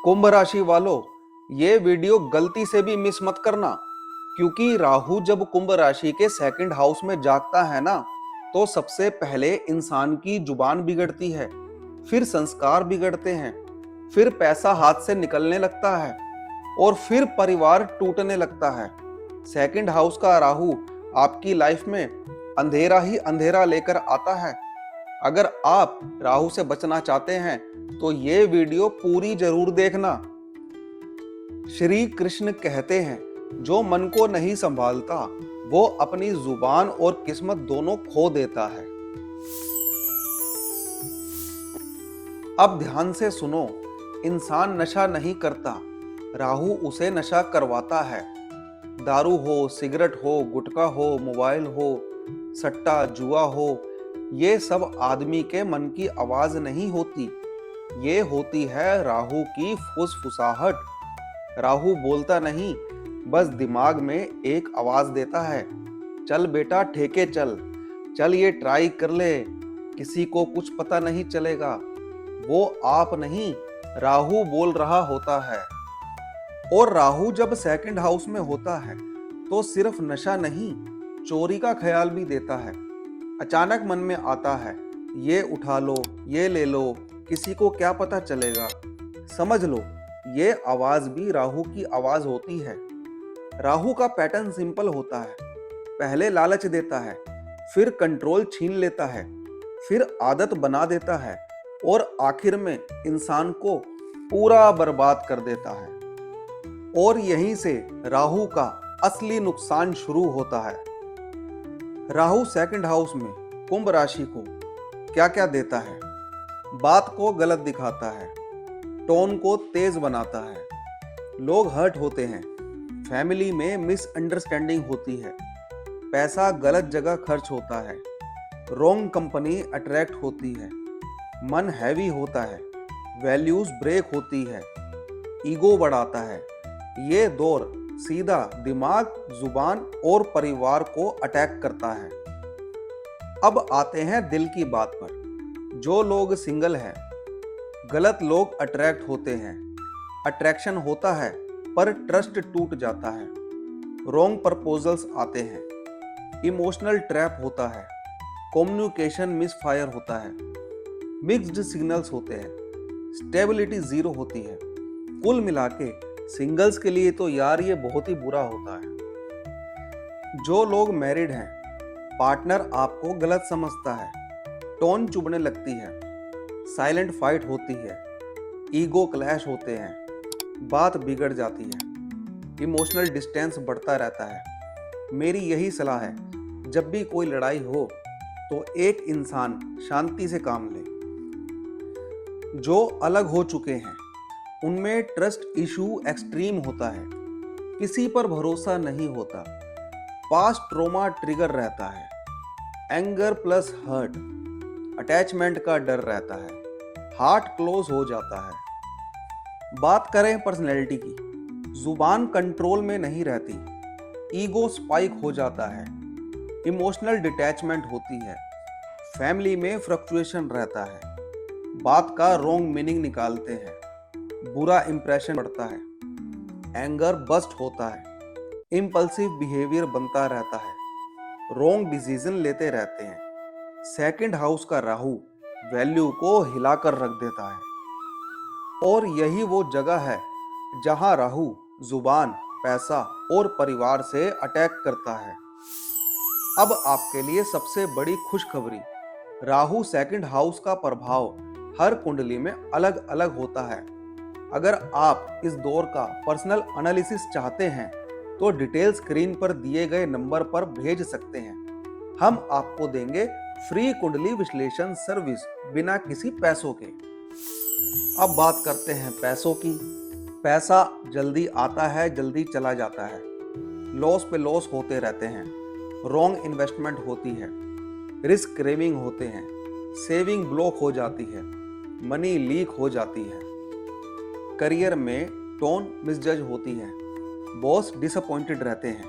कुंभ राशि वालों, ये वीडियो गलती से भी मिस मत करना, क्योंकि राहु जब कुंभ राशि के सेकंड हाउस में जागता है ना, तो सबसे पहले इंसान की जुबान बिगड़ती है, फिर संस्कार बिगड़ते हैं, फिर पैसा हाथ से निकलने लगता है और फिर परिवार टूटने लगता है। सेकंड हाउस का राहु आपकी लाइफ में अंधेरा ही अंधेरा लेकर आता है। अगर आप राहु से बचना चाहते हैं तो ये वीडियो पूरी जरूर देखना। श्री कृष्ण कहते हैं, जो मन को नहीं संभालता वो अपनी जुबान और किस्मत दोनों खो देता है। अब ध्यान से सुनो, इंसान नशा नहीं करता, राहु उसे नशा करवाता है। दारू हो, सिगरेट हो, गुटखा हो, मोबाइल हो, सट्टा, जुआ हो, ये सब आदमी के मन की आवाज नहीं होती, ये होती है राहु की फुसफुसाहट। राहु बोलता नहीं, बस दिमाग में एक आवाज देता है, चल बेटा ठेके चल, चल ये ट्राई कर ले, किसी को कुछ पता नहीं चलेगा। वो आप नहीं, राहु बोल रहा होता है। और राहु जब सेकंड हाउस में होता है तो सिर्फ नशा नहीं, चोरी का ख्याल भी देता है। अचानक मन में आता है, ये उठा लो, ये ले लो, किसी को क्या पता चलेगा। समझ लो, ये आवाज भी राहु की आवाज होती है। राहु का पैटर्न सिंपल होता है, पहले लालच देता है, फिर कंट्रोल छीन लेता है, फिर आदत बना देता है और आखिर में इंसान को पूरा बर्बाद कर देता है। और यहीं से राहु का असली नुकसान शुरू होता है। राहु सेकंड हाउस में कुंभ राशि को क्या क्या देता है? बात को गलत दिखाता है, टोन को तेज बनाता है, लोग हर्ट होते हैं, फैमिली में मिसअंडरस्टैंडिंग होती है, पैसा गलत जगह खर्च होता है, रॉन्ग कंपनी अट्रैक्ट होती है, मन हैवी होता है, वैल्यूज ब्रेक होती है, ईगो बढ़ाता है। ये दौर सीधा दिमाग, जुबान और परिवार को अटैक करता है। अब आते हैं दिल की बात पर। जो लोग सिंगल हैं, गलत लोग अट्रैक्ट होते हैं, अट्रैक्शन होता है पर ट्रस्ट टूट जाता है, रॉन्ग प्रपोजल्स आते हैं, इमोशनल ट्रैप होता है, कम्युनिकेशन मिसफायर होता है, मिक्स्ड सिग्नल्स होते हैं, स्टेबिलिटी जीरो होती है। कुल मिलाके सिंगल्स के लिए तो यार ये बहुत ही बुरा होता है। जो लोग मैरिड हैं, पार्टनर आपको गलत समझता है, टोन चुभने लगती है, साइलेंट फाइट होती है, ईगो क्लैश होते हैं, बात बिगड़ जाती है, इमोशनल डिस्टेंस बढ़ता रहता है। मेरी यही सलाह है, जब भी कोई लड़ाई हो तो एक इंसान शांति से काम ले। जो अलग हो चुके हैं उनमें ट्रस्ट इशू एक्सट्रीम होता है, किसी पर भरोसा नहीं होता, पास्ट ट्रॉमा ट्रिगर रहता है, एंगर प्लस हर्ट, अटैचमेंट का डर रहता है, हार्ट क्लोज हो जाता है। बात करें पर्सनैलिटी की, जुबान कंट्रोल में नहीं रहती, ईगो स्पाइक हो जाता है, इमोशनल डिटैचमेंट होती है, फैमिली में फ्लक्चुएशन रहता है, बात का रॉन्ग मीनिंग निकालते हैं, बुरा इंप्रेशन पड़ता है, एंगर बस्ट होता है, इम्पल्सिव बिहेवियर बनता रहता है, रॉन्ग डिसीजन लेते रहते हैं। सेकंड हाउस का राहु वैल्यू को हिलाकर रख देता है। और यही वो जगह है जहां राहु जुबान, पैसा और परिवार से अटैक करता है। अब आपके लिए सबसे बड़ी खुशखबरी, राहु सेकंड हाउस का प्रभाव हर कुंडली में अलग अलग होता है। अगर आप इस दौर का पर्सनल एनालिसिस चाहते हैं तो डिटेल स्क्रीन पर दिए गए नंबर पर भेज सकते हैं। हम आपको देंगे फ्री कुंडली विश्लेषण सर्विस बिना किसी पैसों के। अब बात करते हैं पैसों की। पैसा जल्दी आता है, जल्दी चला जाता है, लॉस पे लॉस होते रहते हैं, रॉन्ग इन्वेस्टमेंट होती है, रिस्क क्रेविंग होते हैं, सेविंग ब्लॉक हो जाती है, मनी लीक हो जाती है, करियर में टोन मिसजज होती है, बॉस डिसअपॉइंटेड रहते हैं,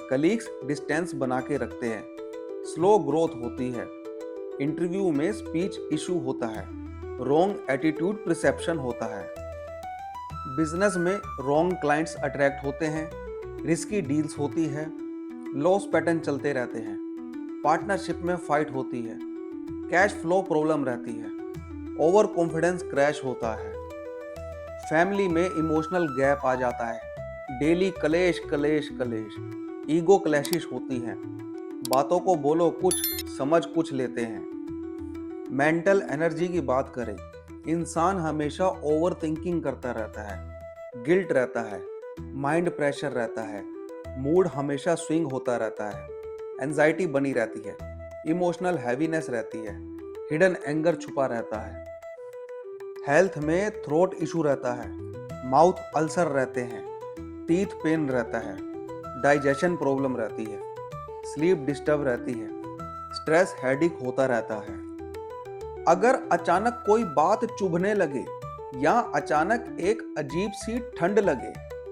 कलीग्स डिस्टेंस बना के रखते हैं, स्लो ग्रोथ होती है, इंटरव्यू में स्पीच इशू होता है, रॉन्ग एटीट्यूड परसेप्शन होता है। बिजनेस में रॉन्ग क्लाइंट्स अट्रैक्ट होते हैं, रिस्की डील्स होती है, लॉस पैटर्न चलते रहते हैं, पार्टनरशिप में फाइट होती है, कैश फ्लो प्रॉब्लम रहती है, ओवर कॉन्फिडेंस क्रैश होता है, फैमिली में इमोशनल गैप आ जाता है, डेली कलेश कलेश कलेश, ईगो क्लैशिश होती हैं, बातों को बोलो कुछ समझ कुछ लेते हैं। मेंटल एनर्जी की बात करें, इंसान हमेशा ओवर थिंकिंग करता रहता है, गिल्ट रहता है, माइंड प्रेशर रहता है, मूड हमेशा स्विंग होता रहता है, एंजाइटी बनी रहती है, इमोशनल हैवीनेस रहती है, हिडन एंगर छुपा रहता है, हेल्थ में थ्रोट इशू रहता है, माउथ अल्सर रहते हैं, टीथ पेन रहता है, डाइजेशन प्रॉब्लम रहती है, स्लीप डिस्टर्ब रहती है, स्ट्रेस हेडिक होता रहता है। अगर अचानक कोई बात चुभने लगे या अचानक एक अजीब सी ठंड लगे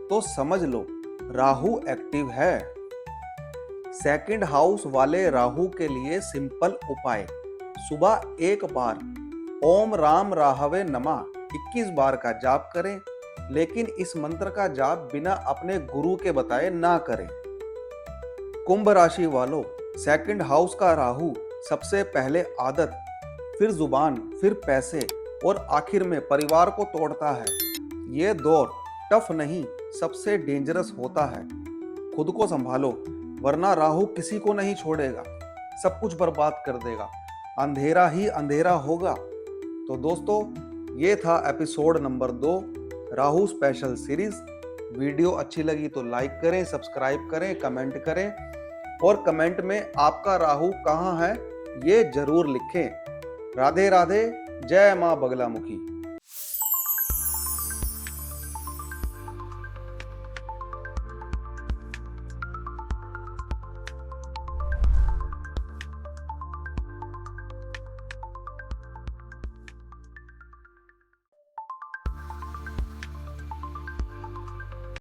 तो समझ लो राहु एक्टिव है। सेकंड हाउस वाले राहु के लिए सिंपल उपाय, सुबह एक बार ओम राम राहवे नमः 21 बार का जाप करें, लेकिन इस मंत्र का जाप बिना अपने गुरु के बताए ना करें। कुंभ राशि वालों, सेकंड हाउस का राहु सबसे पहले आदत, फिर जुबान, फिर पैसे और आखिर में परिवार को तोड़ता है। ये दौर टफ नहीं, सबसे डेंजरस होता है। खुद को संभालो, वरना राहु किसी को नहीं छोड़ेगा, सब कुछ बर्बाद कर देगा, अंधेरा ही अंधेरा होगा। तो दोस्तों, ये था episode number 2 Rahu special series. Video अच्छी लगी तो लाइक करें, सब्सक्राइब करें, कमेंट करें और कमेंट में आपका राहु कहाँ है ये जरूर लिखें। राधे राधे, जय मां बगलामुखी।